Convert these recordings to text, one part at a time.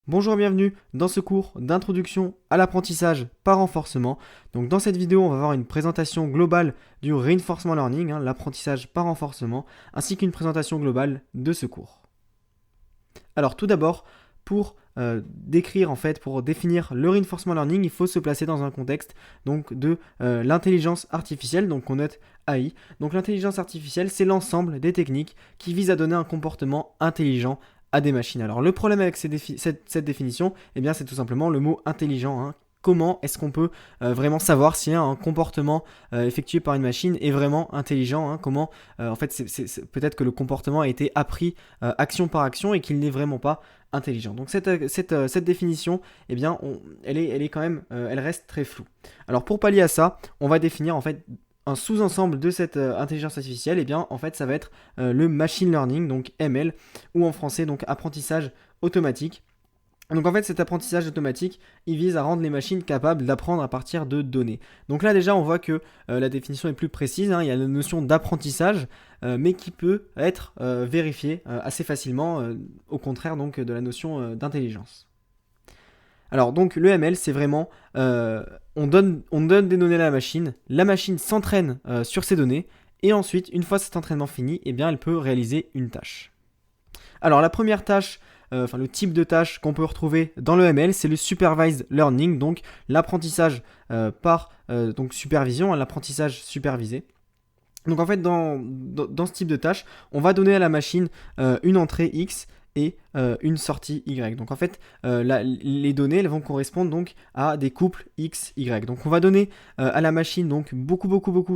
Bonjour et bienvenue dans ce cours d'introduction à l'apprentissage par renforcement. Donc dans cette vidéo, on va voir une présentation globale du reinforcement learning, l'apprentissage par renforcement, ainsi qu'une présentation globale de ce cours. Alors tout d'abord, pour pour définir le reinforcement learning, il faut se placer dans un contexte donc, de l'intelligence artificielle, donc on note AI. Donc l'intelligence artificielle, c'est l'ensemble des techniques qui visent à donner un comportement intelligent à des machines. Alors le problème avec cette définition, c'est tout simplement le mot intelligent. Comment est-ce qu'on peut vraiment savoir si un comportement effectué par une machine est vraiment intelligent, Comment, peut-être que le comportement a été appris action par action et qu'il n'est vraiment pas intelligent. Donc cette définition, elle reste très floue. Alors pour pallier à ça, on va définir un sous-ensemble de cette intelligence artificielle, ça va être le machine learning, donc ML, ou en français, donc apprentissage automatique. Donc cet apprentissage automatique, il vise à rendre les machines capables d'apprendre à partir de données. Donc là déjà, on voit que la définition est plus précise. Il y a la notion d'apprentissage, mais qui peut être vérifiée assez facilement, au contraire donc de la notion d'intelligence. Alors donc le ML, c'est vraiment, on donne des données à la machine s'entraîne sur ces données, et ensuite, une fois cet entraînement fini, elle peut réaliser une tâche. Alors la première tâche, le type de tâche qu'on peut retrouver dans le ML, c'est le supervised learning, donc l'apprentissage par supervision, l'apprentissage supervisé. Donc dans ce type de tâche, on va donner à la machine une entrée X et une sortie Y. Donc les données elles vont correspondre donc à des couples X, Y. Donc on va donner à la machine donc beaucoup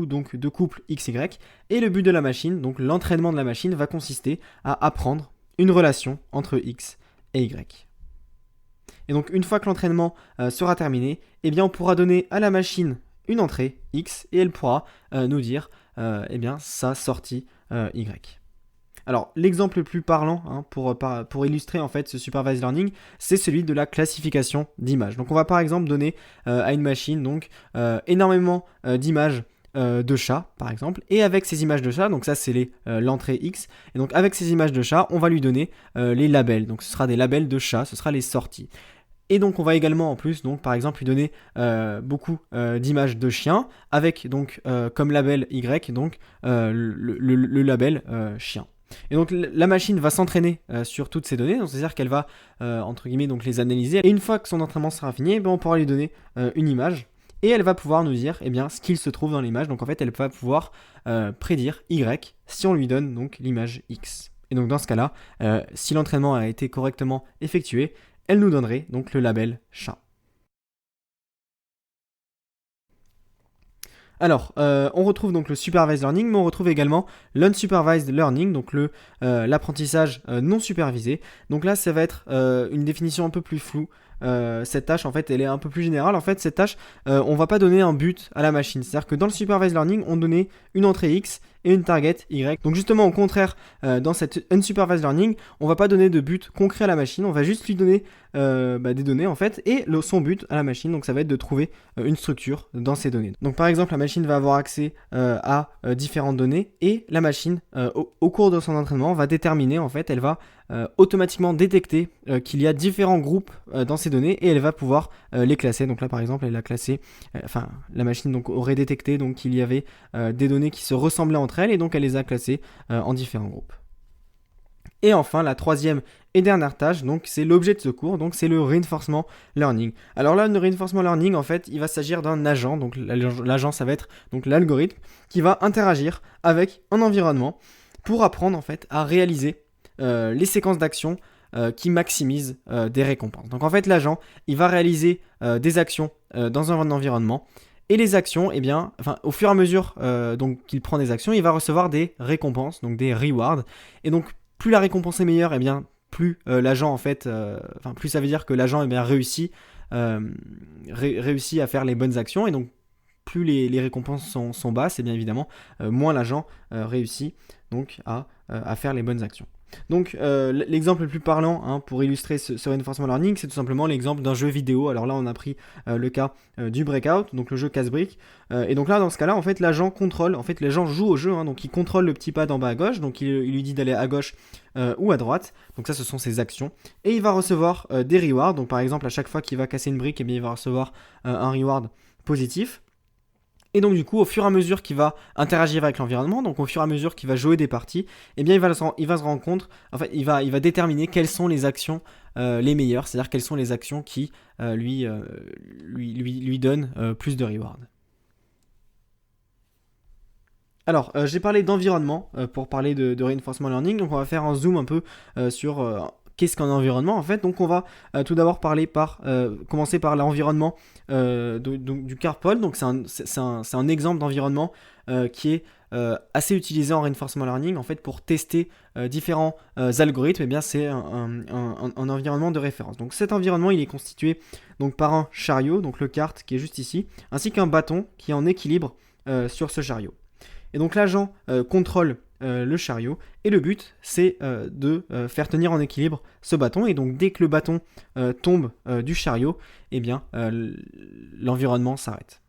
donc, de couples X, Y. Et le but de la machine, donc l'entraînement de la machine, va consister à apprendre une relation entre X et Y. Et donc une fois que l'entraînement sera terminé, on pourra donner à la machine une entrée X et elle pourra nous dire sa sortie Y. Alors l'exemple le plus parlant pour illustrer ce supervised learning, c'est celui de la classification d'images. Donc on va par exemple donner à une machine énormément d'images de chats par exemple, et avec ces images de chats, donc ça c'est l'entrée X, et donc avec ces images de chats, on va lui donner les labels, donc ce sera des labels de chats, ce sera les sorties. Et donc on va également en plus par exemple lui donner beaucoup d'images de chiens avec comme label Y le label chien. Et donc la machine va s'entraîner sur toutes ces données, donc c'est-à-dire qu'elle va entre guillemets les analyser, et une fois que son entraînement sera fini, on pourra lui donner une image, et elle va pouvoir nous dire ce qu'il se trouve dans l'image. Donc elle va pouvoir prédire Y si on lui donne donc l'image X. Et donc dans ce cas-là, si l'entraînement a été correctement effectué, elle nous donnerait donc le label chat. Alors, on retrouve donc le supervised learning, mais on retrouve également l'unsupervised learning, donc l'apprentissage non supervisé. Donc là, ça va être une définition un peu plus floue. Cette tâche, elle est un peu plus générale. Cette tâche, on va pas donner un but à la machine. C'est-à-dire que dans le supervised learning, on donnait une entrée X et une target Y. Donc justement, au contraire, dans cette unsupervised learning, on va pas donner de but concret à la machine. On va juste lui donner des données et son but à la machine. Donc ça va être de trouver une structure dans ces données. Donc par exemple, la machine va avoir accès à différentes données, et la machine, au cours de son entraînement, va déterminer, elle va automatiquement détecter qu'il y a différents groupes dans ces données, et elle va pouvoir les classer. Donc là par exemple, elle a classé, la machine aurait détecté qu'il y avait des données qui se ressemblaient entre elles, et donc elle les a classées en différents groupes. Et enfin, la troisième et dernière tâche, c'est l'objet de ce cours, c'est le reinforcement learning. Alors là, le reinforcement learning, il va s'agir d'un agent. Donc l'agent, ça va être l'algorithme qui va interagir avec un environnement pour apprendre à réaliser les séquences d'actions qui maximisent des récompenses. Donc l'agent, il va réaliser des actions dans un environnement. Et les actions, au fur et à mesure qu'il prend des actions, il va recevoir des récompenses, donc des rewards. Et donc plus la récompense est meilleure, plus l'agent plus ça veut dire que l'agent réussit à faire les bonnes actions, et donc plus les récompenses sont basses, et bien évidemment moins l'agent réussit donc à faire les bonnes actions. Donc l'exemple le plus parlant pour illustrer ce reinforcement learning, c'est tout simplement l'exemple d'un jeu vidéo. Alors là on a pris le cas du Breakout, donc le jeu casse-briques. Et donc là dans ce cas-là, en fait l'agent contrôle, en fait l'agent joue au jeu, donc il contrôle le petit pad en bas à gauche, donc il lui dit d'aller à gauche ou à droite. Donc ça ce sont ses actions. Et il va recevoir des rewards, donc par exemple à chaque fois qu'il va casser une brique, eh bien, il va recevoir un reward positif. Et donc du coup, au fur et à mesure qu'il va interagir avec l'environnement, donc au fur et à mesure qu'il va jouer des parties, eh bien il va se rendre compte, en fait, il va déterminer quelles sont les actions les meilleures, c'est-à-dire quelles sont les actions qui lui donnent plus de rewards. Alors, j'ai parlé d'environnement pour parler de reinforcement learning, donc on va faire un zoom un peu sur qu'est-ce qu'un environnement en fait. Donc on va tout d'abord commencer par l'environnement du Carpol. Donc c'est un exemple d'environnement qui est assez utilisé en reinforcement learning en fait pour tester différents algorithmes. Et bien c'est un environnement de référence. Donc cet environnement il est constitué donc par un chariot, donc le kart qui est juste ici, ainsi qu'un bâton qui est en équilibre sur ce chariot. Et donc l'agent contrôle le chariot et le but c'est de faire tenir en équilibre ce bâton, et donc dès que le bâton tombe du chariot, eh bien l'environnement s'arrête.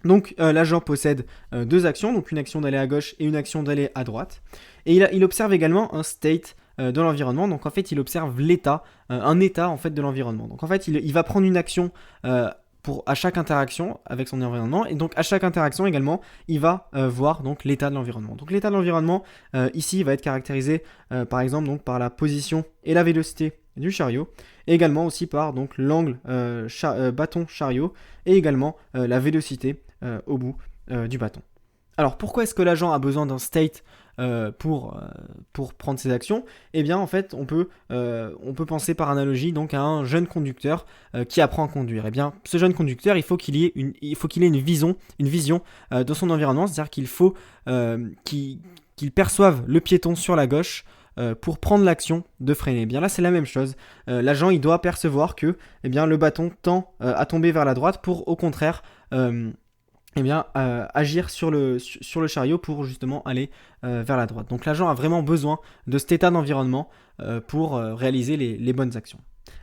Donc l'agent possède deux actions, donc une action d'aller à gauche et une action d'aller à droite, et il observe également un state de l'environnement. Donc en fait il observe l'état, un état en fait de l'environnement. Donc en fait il va prendre une action à chaque interaction avec son environnement, et donc à chaque interaction également il va voir donc l'état de l'environnement. Donc l'état de l'environnement ici va être caractérisé par exemple donc par la position et la vélocité du chariot, et également aussi par donc l'angle bâton chariot, et également la vélocité au bout du bâton. Alors pourquoi est-ce que l'agent a besoin d'un state pour prendre ses actions? Eh bien en fait on peut penser par analogie donc à un jeune conducteur qui apprend à conduire. Eh bien ce jeune conducteur il faut qu'il ait une vision de son environnement, c'est-à-dire qu'il faut qu'il perçoive le piéton sur la gauche pour prendre l'action de freiner. Eh bien là c'est la même chose. L'agent il doit percevoir que le bâton tend à tomber vers la droite pour au contraire agir sur le chariot pour justement aller vers la droite. Donc l'agent a vraiment besoin de cet état d'environnement pour réaliser les bonnes actions.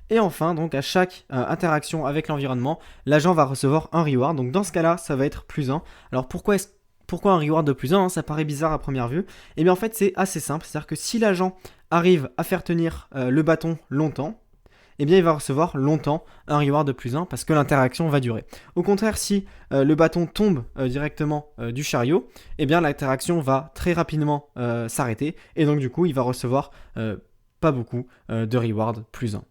Et enfin, donc à chaque interaction avec l'environnement, l'agent va recevoir un reward. Donc dans ce cas-là, ça va être plus 1. Alors pourquoi un reward de plus 1 Ça paraît bizarre à première vue. Et bien en fait, c'est assez simple. C'est-à-dire que si l'agent arrive à faire tenir le bâton longtemps, eh bien il va recevoir longtemps un reward de plus 1 parce que l'interaction va durer. Au contraire, si le bâton tombe directement du chariot, eh bien l'interaction va très rapidement s'arrêter, et donc du coup il va recevoir pas beaucoup de reward plus 1.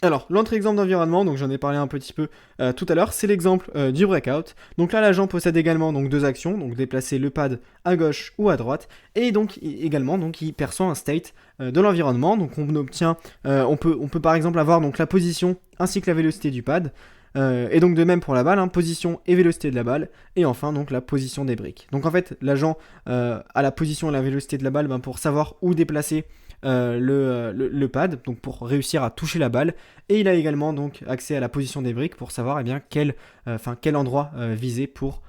Alors, l'autre exemple d'environnement, donc j'en ai parlé un petit peu tout à l'heure, c'est l'exemple du breakout. Donc là, l'agent possède également donc deux actions, donc déplacer le pad à gauche ou à droite, et donc également donc il perçoit un state de l'environnement. Donc on obtient, on peut par exemple avoir donc la position ainsi que la vélocité du pad. Et donc de même pour la balle, position et vélocité de la balle, et enfin donc la position des briques. Donc en fait l'agent a la position et la vélocité de la balle pour savoir où déplacer le pad, donc pour réussir à toucher la balle, et il a également donc accès à la position des briques pour savoir quel endroit viser pour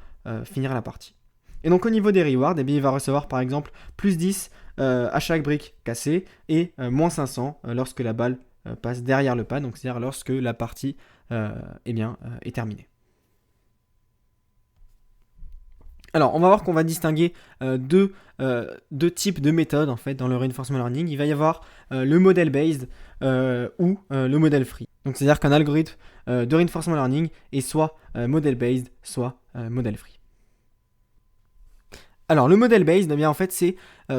finir la partie. Et donc au niveau des rewards, il va recevoir par exemple plus 10 à chaque brique cassée, et moins 500 lorsque la balle passe derrière le pad, donc c'est-à-dire lorsque la partie est terminée. Alors, on va voir qu'on va distinguer deux types de méthodes en fait dans le reinforcement learning. Il va y avoir le model based ou le model free. Donc, c'est-à-dire qu'un algorithme de reinforcement learning est soit model based, soit model free. Alors, le model based, en fait, c'est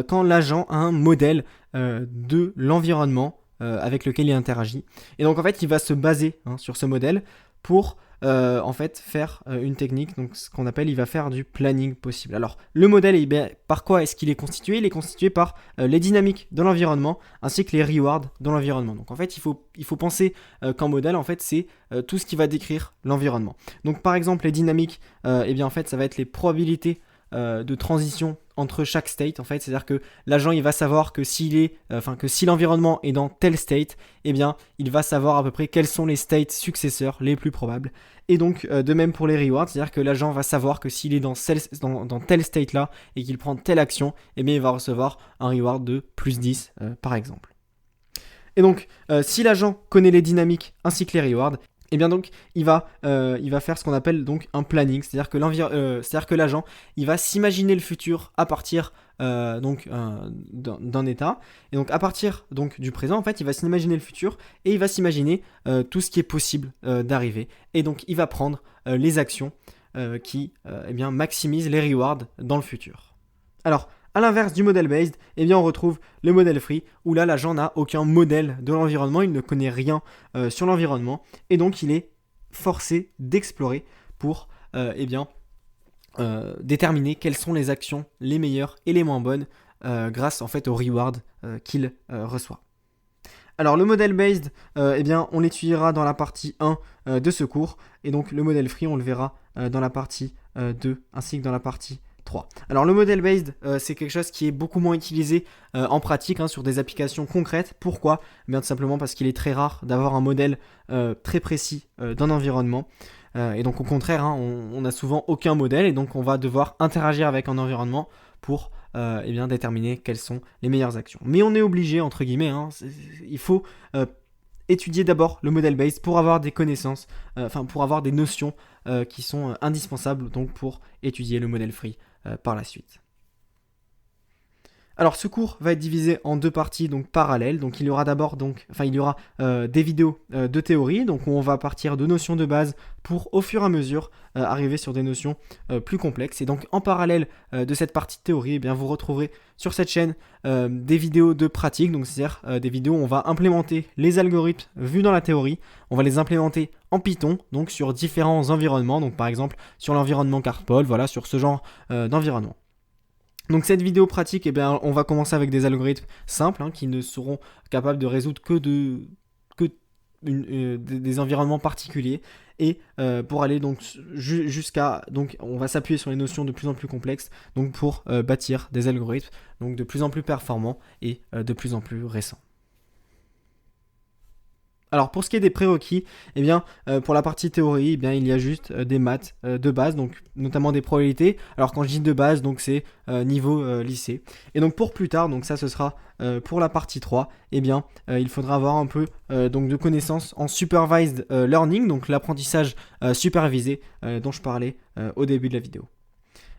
quand l'agent a un modèle de l'environnement avec lequel il interagit. Et donc, en fait, il va se baser sur ce modèle pour faire une technique, donc ce qu'on appelle, il va faire du planning possible. Alors le modèle, par quoi est-ce qu'il est constitué? Il est constitué par les dynamiques de l'environnement ainsi que les rewards dans l'environnement. Donc en fait il faut penser qu'en modèle en fait c'est tout ce qui va décrire l'environnement. Donc par exemple les dynamiques, en fait ça va être les probabilités de transition entre chaque state en fait, c'est-à-dire que l'agent il va savoir que que si l'environnement est dans tel state, eh bien il va savoir à peu près quels sont les states successeurs les plus probables. Et donc de même pour les rewards, c'est-à-dire que l'agent va savoir que s'il est dans tel state là et qu'il prend telle action, eh bien il va recevoir un reward de plus 10 par exemple. Et donc si l'agent connaît les dynamiques ainsi que les rewards, et bien donc il va faire ce qu'on appelle donc un planning, c'est-à-dire que l'agent il va s'imaginer le futur à partir d'un état, et donc à partir donc du présent en fait il va s'imaginer le futur et il va s'imaginer tout ce qui est possible d'arriver, et donc il va prendre les actions qui maximisent les rewards dans le futur. Alors à l'inverse du model based, eh bien on retrouve le modèle free, où là l'agent n'a aucun modèle de l'environnement, il ne connaît rien sur l'environnement, et donc il est forcé d'explorer pour déterminer quelles sont les actions les meilleures et les moins bonnes grâce en fait aux rewards qu'il reçoit. Alors le modèle based, on l'étudiera dans la partie 1 de ce cours, et donc le modèle free on le verra dans la partie 2 ainsi que dans la partie 3. Alors le modèle based, c'est quelque chose qui est beaucoup moins utilisé en pratique sur des applications concrètes. Pourquoi ? Bien tout simplement parce qu'il est très rare d'avoir un modèle très précis d'un environnement. Et donc au contraire, on n'a souvent aucun modèle, et donc on va devoir interagir avec un environnement pour déterminer quelles sont les meilleures actions. Mais on est obligé, entre guillemets, il faut étudier d'abord le modèle based pour avoir des connaissances, pour avoir des notions qui sont indispensables donc pour étudier le modèle free par la suite. Alors ce cours va être divisé en deux parties donc parallèles. Donc il y aura des vidéos de théorie, donc où on va partir de notions de base pour au fur et à mesure arriver sur des notions plus complexes. Et donc en parallèle de cette partie de théorie, vous retrouverez sur cette chaîne des vidéos de pratique, donc c'est-à-dire des vidéos où on va implémenter les algorithmes vus dans la théorie, on va les implémenter en Python, donc sur différents environnements, donc par exemple sur l'environnement Cartpol, voilà, sur ce genre d'environnement. Donc cette vidéo pratique, on va commencer avec des algorithmes simples qui ne seront capables de résoudre que des environnements particuliers, et pour aller donc on va s'appuyer sur les notions de plus en plus complexes donc pour bâtir des algorithmes donc de plus en plus performants et de plus en plus récents. Alors pour ce qui est des prérequis, pour la partie théorie, il y a juste des maths de base, donc notamment des probabilités. Alors quand je dis de base, donc c'est niveau lycée. Et donc pour plus tard, donc ça ce sera pour la partie 3, il faudra avoir un peu donc de connaissances en supervised learning, donc l'apprentissage supervisé dont je parlais au début de la vidéo.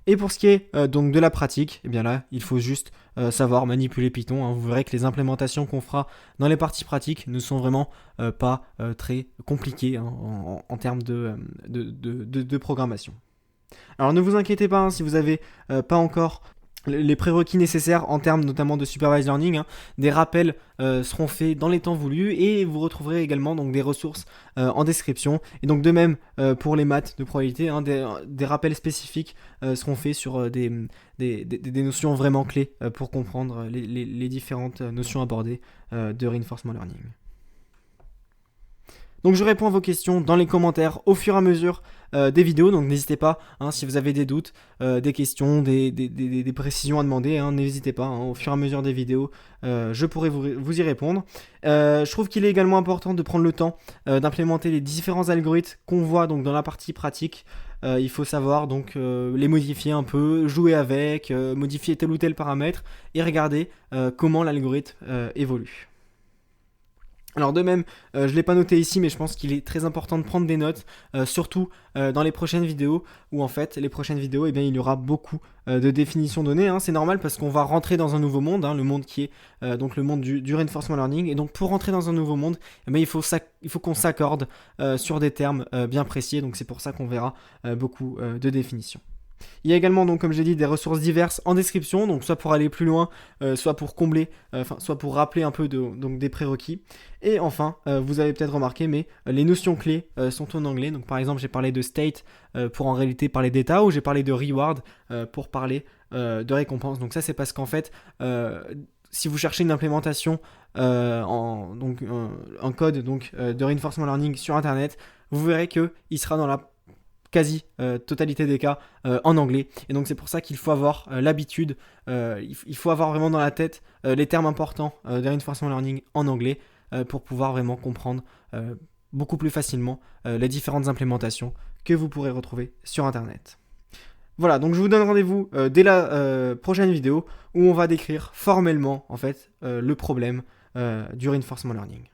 Et pour ce qui est donc de la pratique, là, il faut juste savoir manipuler Python. Vous verrez que les implémentations qu'on fera dans les parties pratiques ne sont vraiment pas très compliquées en termes de programmation. Alors ne vous inquiétez pas si vous n'avez pas encore les prérequis nécessaires en termes notamment de supervised learning. Des rappels seront faits dans les temps voulus, et vous retrouverez également donc des ressources en description. Et donc de même pour les maths de probabilité, des rappels spécifiques seront faits sur des notions vraiment clés pour comprendre les différentes notions abordées de reinforcement learning. Donc je réponds à vos questions dans les commentaires au fur et à mesure des vidéos, donc n'hésitez pas si vous avez des doutes, des questions, des précisions à demander, n'hésitez pas, au fur et à mesure des vidéos, je pourrai vous y répondre. Je trouve qu'il est également important de prendre le temps d'implémenter les différents algorithmes qu'on voit donc dans la partie pratique. Il faut savoir donc les modifier un peu, jouer avec, modifier tel ou tel paramètre et regarder comment l'algorithme évolue. Alors de même, je ne l'ai pas noté ici, mais je pense qu'il est très important de prendre des notes, surtout dans les prochaines vidéos, où en fait, les prochaines vidéos, il y aura beaucoup de définitions données. C'est normal parce qu'on va rentrer dans un nouveau monde, le monde qui est donc le monde du reinforcement learning. Et donc pour rentrer dans un nouveau monde, il faut qu'on s'accorde sur des termes bien précis. Donc c'est pour ça qu'on verra beaucoup de définitions. Il y a également, donc, comme j'ai dit, des ressources diverses en description, donc soit pour aller plus loin, soit pour combler, soit pour rappeler un peu donc des prérequis. Et enfin, vous avez peut-être remarqué, mais les notions clés sont en anglais. Donc par exemple, j'ai parlé de state pour en réalité parler d'état, ou j'ai parlé de reward pour parler de récompense. Donc ça, c'est parce qu'en fait, si vous cherchez une implémentation un code de reinforcement learning sur Internet, vous verrez qu'il sera dans la totalité des cas en anglais. Et donc c'est pour ça qu'il faut avoir l'habitude, il faut avoir vraiment dans la tête les termes importants de reinforcement learning en anglais pour pouvoir vraiment comprendre beaucoup plus facilement les différentes implémentations que vous pourrez retrouver sur Internet. Voilà, donc je vous donne rendez-vous dès la prochaine vidéo où on va décrire formellement en fait le problème du reinforcement learning.